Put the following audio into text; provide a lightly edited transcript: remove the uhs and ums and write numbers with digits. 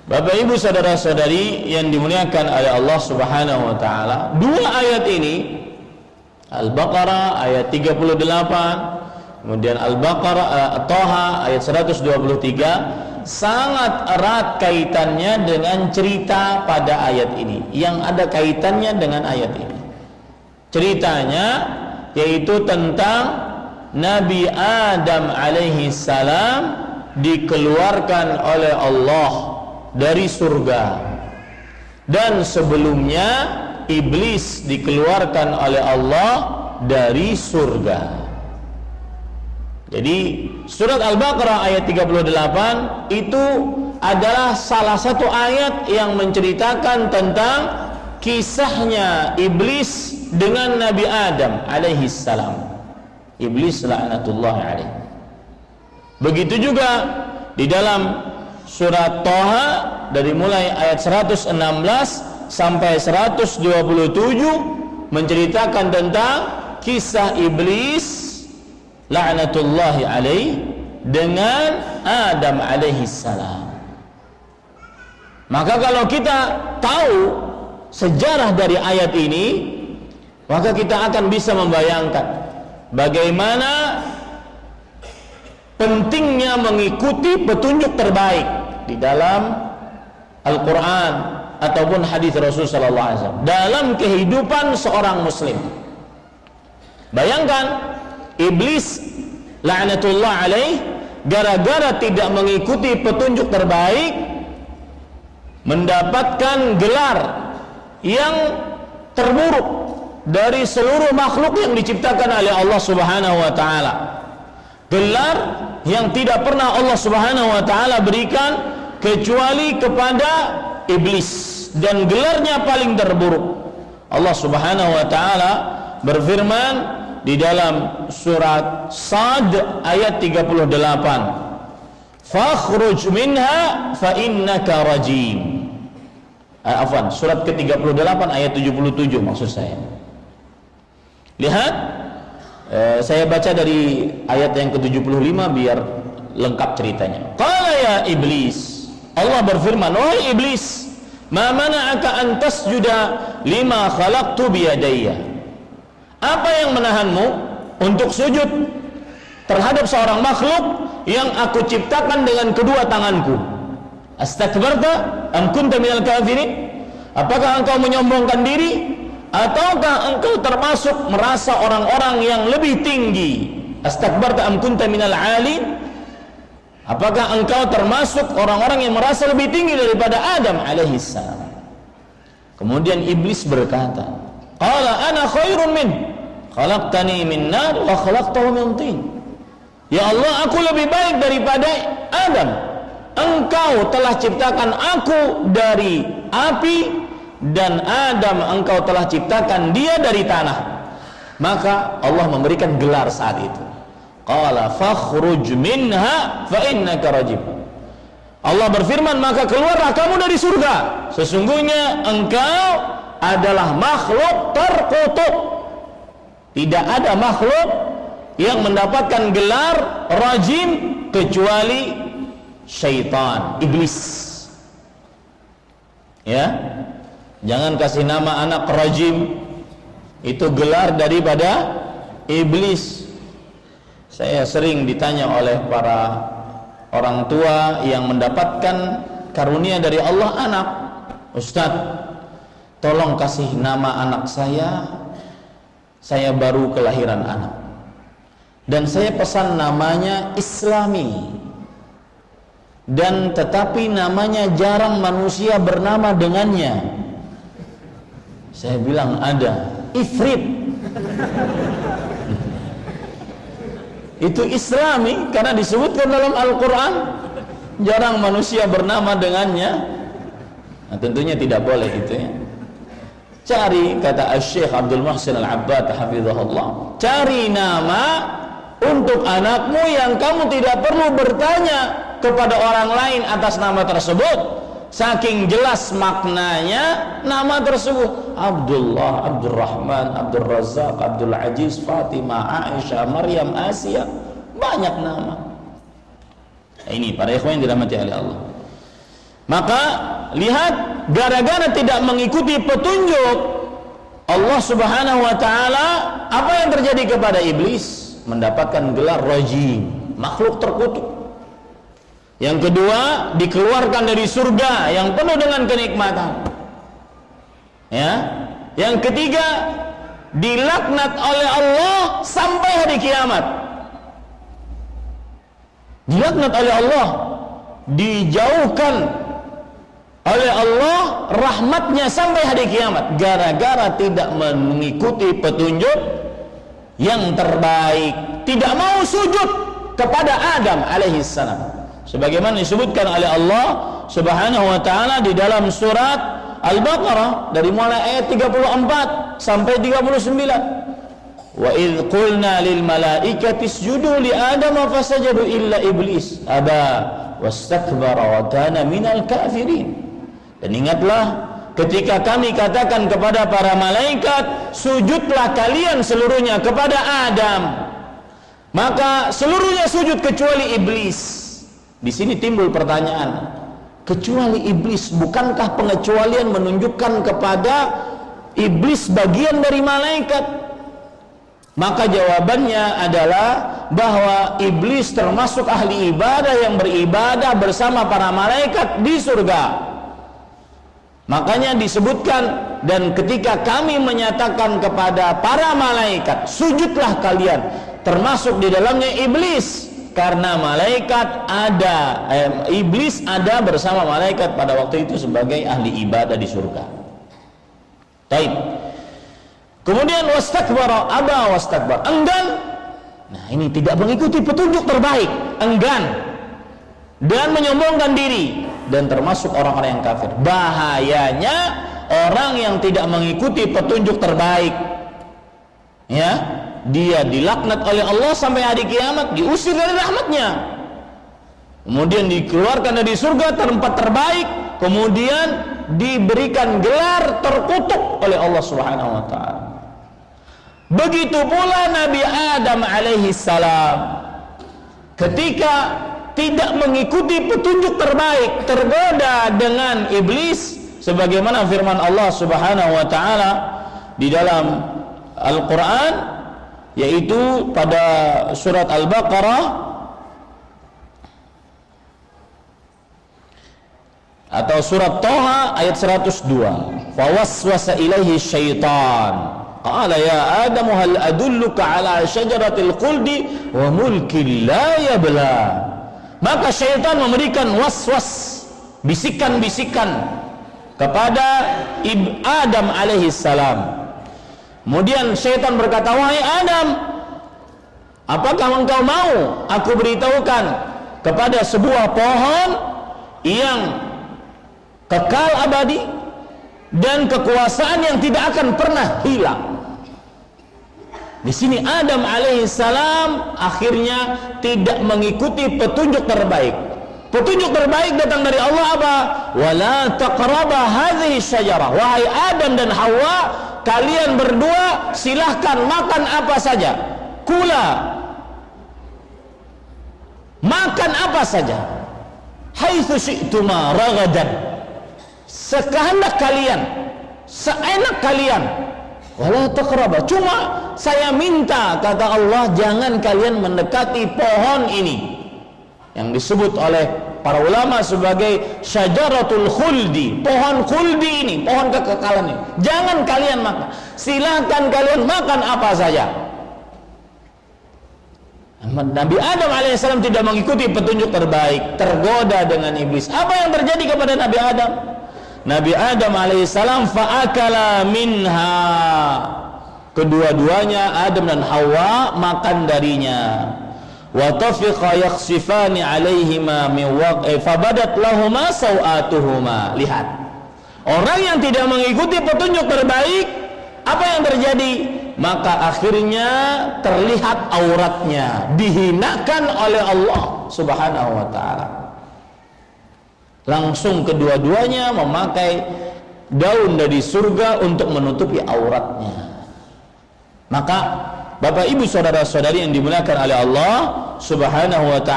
Bapak Ibu saudara-saudari yang dimuliakan oleh Allah Subhanahu wa taala, dua ayat ini, Al-Baqarah ayat 38, kemudian Al-Baqarah Thaha ayat 123, sangat erat kaitannya dengan cerita pada ayat ini, yang ada kaitannya dengan ayat ini. Ceritanya yaitu tentang Nabi Adam alaihi salam dikeluarkan oleh Allah dari surga, dan sebelumnya iblis dikeluarkan oleh Allah dari surga. Jadi surat Al-Baqarah ayat 38 itu adalah salah satu ayat yang menceritakan tentang kisahnya iblis dengan Nabi Adam alaihi salam. Iblis laknatullah alaihi. Begitu juga di dalam surat Thaha dari mulai ayat 116 sampai 127 menceritakan tentang kisah iblis laknatullahi alaih dengan Adam alaihi salam. Maka kalau kita tahu sejarah dari ayat ini, maka kita akan bisa membayangkan bagaimana pentingnya mengikuti petunjuk terbaik di dalam Al-Quran ataupun hadis Rasul sallallahu alaihi wasallam dalam kehidupan seorang muslim. Bayangkan iblis laknatullah alaih gara-gara tidak mengikuti petunjuk terbaik mendapatkan gelar yang terburuk dari seluruh makhluk yang diciptakan oleh Allah Subhanahu wa taala. Gelar yang tidak pernah Allah Subhanahu wa taala berikan kecuali kepada iblis, dan gelarnya paling terburuk. Allah Subhanahu wa taala berfirman di dalam surat Sad ayat 38, "Fakhruj minha fa innaka rajim." Surat ke-38 ayat 77 maksud saya. Lihat, saya baca dari ayat yang ke-75 biar lengkap ceritanya. Qala ya iblis, Allah berfirman, wahai iblis, ma mana'aka an tasjuda lima khalaqtu biyadayya. Apa yang menahanmu untuk sujud terhadap seorang makhluk yang aku ciptakan dengan kedua tanganku? Astakbarta am kunta minal kafirin? Apakah engkau menyombongkan diri ataukah engkau termasuk merasa orang-orang yang lebih tinggi? Astakbarta am kunta minal alin? Apakah engkau termasuk orang-orang yang merasa lebih tinggi daripada Adam alaihi salam? Kemudian iblis berkata, qala ana khairun min, khalaqtani min nar wa khalaqtahu min tin. Ya Allah, aku lebih baik daripada Adam. Engkau telah ciptakan aku dari api, dan Adam engkau telah ciptakan dia dari tanah. Maka Allah memberikan gelar saat itu. Qala fakhruj minha fa innaka rajim. Allah berfirman, maka keluarlah kamu dari surga, sesungguhnya engkau adalah makhluk terkutuk. Tidak ada makhluk yang mendapatkan gelar rajim kecuali syaitan, iblis. Ya, jangan kasih nama anak rajim, itu gelar daripada iblis. Saya sering ditanya oleh para orang tua yang mendapatkan karunia dari Allah anak, Ustadz, tolong kasih nama anak saya baru kelahiran anak, dan saya pesan namanya Islami, dan tetapi namanya jarang manusia bernama dengannya. Saya bilang ada, Ifrit. Itu Islami karena disebutkan dalam Al-Quran, jarang manusia bernama dengannya. Nah, tentunya tidak boleh itu ya. Cari, kata Syekh Abdul Muhsin Al-Abbad hafizahullah, cari nama untuk anakmu yang kamu tidak perlu bertanya kepada orang lain atas nama tersebut, saking jelas maknanya nama tersebut. Abdullah, Abdurrahman, Abdul Razak, Abdul Aziz, Fatimah, Aisyah, Maryam, Asia, banyak nama. Ini para ikhwan yang dirahmati oleh Allah. Maka lihat, gara-gara tidak mengikuti petunjuk Allah Subhanahu wa taala, apa yang terjadi kepada iblis? Mendapatkan gelar rajim, makhluk terkutuk. Yang kedua, dikeluarkan dari surga yang penuh dengan kenikmatan. Ya. Yang ketiga, dilaknat oleh Allah sampai hari kiamat. Dilaknat oleh Allah, dijauhkan oleh Allah rahmatnya sampai hari kiamat, gara-gara tidak mengikuti petunjuk yang terbaik, tidak mau sujud kepada Adam alaihissalam, sebagaimana disebutkan oleh Allah Subhanahu wa taala di dalam surat Al-Baqarah dari mulai ayat 34 sampai 39. Wa idz qulna lil malaikati isjudu li adama fasajadu illa iblis aba wastakbara wa kana minal kafirin. Dan ingatlah ketika kami katakan kepada para malaikat, sujudlah kalian seluruhnya kepada Adam, maka seluruhnya sujud kecuali iblis. Di sini timbul pertanyaan, kecuali iblis, bukankah pengecualian menunjukkan kepada iblis bagian dari malaikat? Maka jawabannya adalah bahwa iblis termasuk ahli ibadah yang beribadah bersama para malaikat di surga. Makanya disebutkan, dan ketika kami menyatakan kepada para malaikat, sujudlah kalian, termasuk di dalamnya iblis, karena malaikat ada, iblis ada bersama malaikat pada waktu itu sebagai ahli ibadah di surga. Baik. Kemudian wastakbara, aba wastakbar, enggan. Nah, ini tidak mengikuti petunjuk terbaik, enggan dan menyombongkan diri, dan termasuk orang-orang yang kafir. Bahayanya orang yang tidak mengikuti petunjuk terbaik, ya, dia dilaknat oleh Allah sampai hari kiamat, diusir dari rahmatnya, kemudian dikeluarkan dari surga tempat terbaik, kemudian diberikan gelar terkutuk oleh Allah Subhanahu wa taala. Begitu pula Nabi Adam alaihi salam, ketika tidak mengikuti petunjuk terbaik, tergoda dengan iblis, sebagaimana firman Allah Subhanahu wa taala di dalam Al-Qur'an, yaitu pada surat Al-Baqarah atau surat Thaha ayat 102. Fawaswasa ilaihi syaitan qala ya Adam hal adulluka ala syajaratil khuldi wa mulkin la yabla. Maka syaitan memberikan waswas, bisikan-bisikan kepada Adam alaihi salam. Kemudian syaitan berkata, wahai Adam, apakah engkau mau aku beritahukan kepada sebuah pohon yang kekal abadi dan kekuasaan yang tidak akan pernah hilang? Di sini Adam alaihissalam akhirnya tidak mengikuti petunjuk terbaik. Petunjuk terbaik datang dari Allah apa? Wala taqraba hadhihi syajarah. Wahai Adam dan Hawa, kalian berdua silahkan makan apa saja. Kula, makan apa saja. Haitsu syi'tuma ragadan. Sekehendak kalian, seenak kalian. Wala taqraba, cuma saya minta, kata Allah, jangan kalian mendekati pohon ini yang disebut oleh para ulama sebagai syajaratul khuldi, pohon khuldi ini, pohon kekekalan ini. Jangan kalian makan, silakan kalian makan apa saja. Nabi Adam alaihissalam tidak mengikuti petunjuk terbaik, tergoda dengan iblis. Apa yang terjadi kepada Nabi Adam? Nabi Adam alaihissalam fa'akala minha, kedua-duanya Adam dan Hawa makan darinya. Wa tafiqa yakhsifani alaihima min fabadat lahuma sawatuhuma. Lihat, orang yang tidak mengikuti petunjuk terbaik, apa yang terjadi? Maka akhirnya terlihat auratnya, dihinakan oleh Allah Subhanahu wa taala. Langsung kedua-duanya memakai daun dari surga untuk menutupi auratnya. Maka Bapak Ibu saudara-saudari yang dimuliakan oleh Allah Subhanahu wa taala,